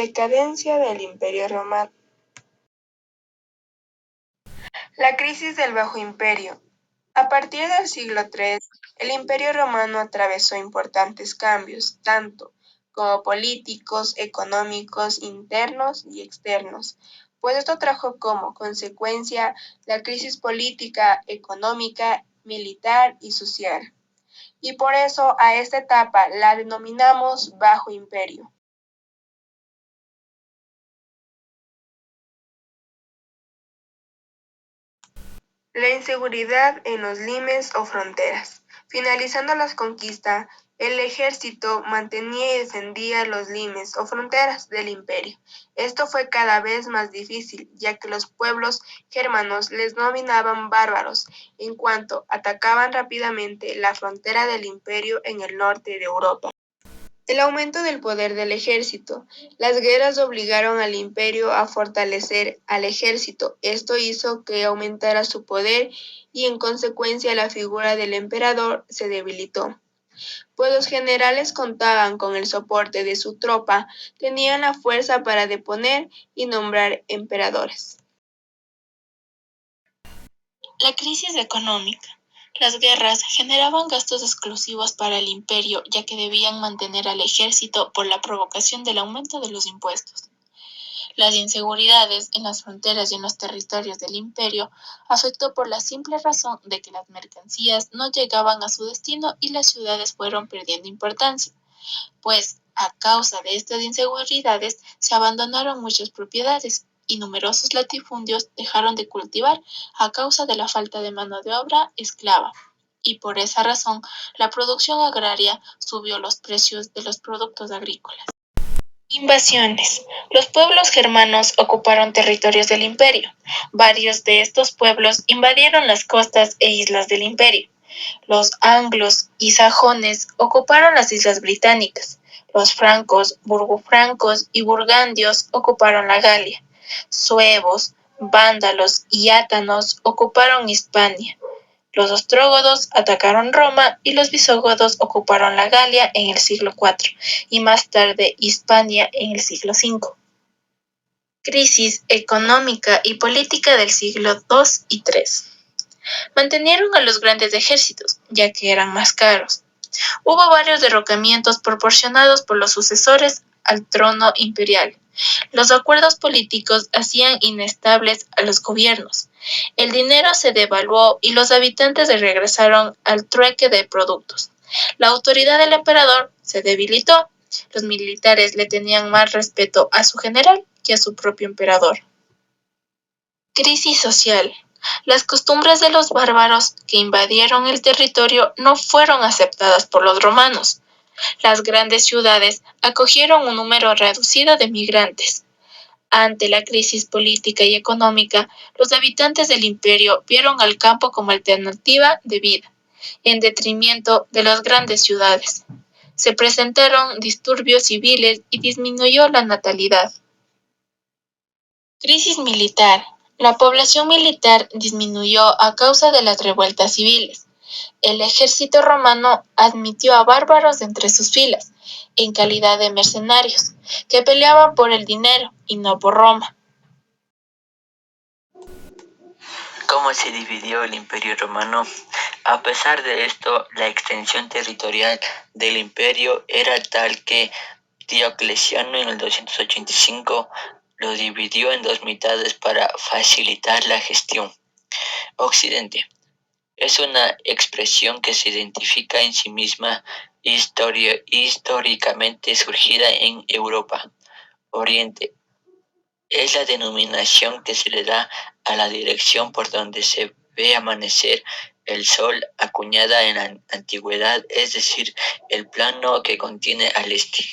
decadencia del Imperio Romano. La crisis del Bajo Imperio. A partir del siglo III, el Imperio Romano atravesó importantes cambios, tanto como políticos, económicos, internos y externos, pues esto trajo como consecuencia la crisis política, económica, militar y social. Y por eso a esta etapa la denominamos Bajo Imperio. La inseguridad en los limes o fronteras. Finalizando las conquistas, el ejército mantenía y defendía los limes o fronteras del imperio. Esto fue cada vez más difícil, ya que los pueblos germanos les denominaban bárbaros, en cuanto atacaban rápidamente la frontera del imperio en el norte de Europa. El aumento del poder del ejército. Las guerras obligaron al imperio a fortalecer al ejército. Esto hizo que aumentara su poder y en consecuencia la figura del emperador se debilitó. Pues los generales contaban con el soporte de su tropa, tenían la fuerza para deponer y nombrar emperadores. La crisis económica. Las guerras generaban gastos exclusivos para el imperio, ya que debían mantener al ejército por la provocación del aumento de los impuestos. Las inseguridades en las fronteras y en los territorios del imperio afectó por la simple razón de que las mercancías no llegaban a su destino y las ciudades fueron perdiendo importancia, pues a causa de estas inseguridades se abandonaron muchas propiedades y numerosos latifundios dejaron de cultivar a causa de la falta de mano de obra esclava. Y por esa razón, la producción agraria subió los precios de los productos agrícolas. Invasiones. Los pueblos germanos ocuparon territorios del imperio. Varios de estos pueblos invadieron las costas e islas del imperio. Los anglos y sajones ocuparon las islas británicas. Los francos, burgofrancos y burgundios ocuparon la Galia. Suevos, vándalos y átanos ocuparon Hispania. Los ostrógodos atacaron Roma y los visigodos ocuparon la Galia en el siglo IV y más tarde Hispania en el siglo V. Crisis económica y política del siglo II y III. Mantenieron a los grandes ejércitos, ya que eran más caros. Hubo varios derrocamientos proporcionados por los sucesores al trono imperial. Los acuerdos políticos hacían inestables a los gobiernos. El dinero se devaluó y los habitantes regresaron al trueque de productos. La autoridad del emperador se debilitó. Los militares le tenían más respeto a su general que a su propio emperador. Crisis social. Las costumbres de los bárbaros que invadieron el territorio no fueron aceptadas por los romanos. Las grandes ciudades acogieron un número reducido de migrantes. Ante la crisis política y económica, los habitantes del imperio vieron al campo como alternativa de vida, en detrimento de las grandes ciudades. Se presentaron disturbios civiles y disminuyó la natalidad. Crisis militar. La población militar disminuyó a causa de las revueltas civiles. El ejército romano admitió a bárbaros entre sus filas, en calidad de mercenarios, que peleaban por el dinero y no por Roma. ¿Cómo se dividió el Imperio Romano? A pesar de esto, la extensión territorial del imperio era tal que Diocleciano en el 285 lo dividió en dos mitades para facilitar la gestión. Occidente. Es una expresión que se identifica en sí misma históricamente surgida en Europa. Oriente. Es la denominación que se le da a la dirección por donde se ve amanecer el sol, acuñada en la antigüedad, es decir, el plano que contiene al este.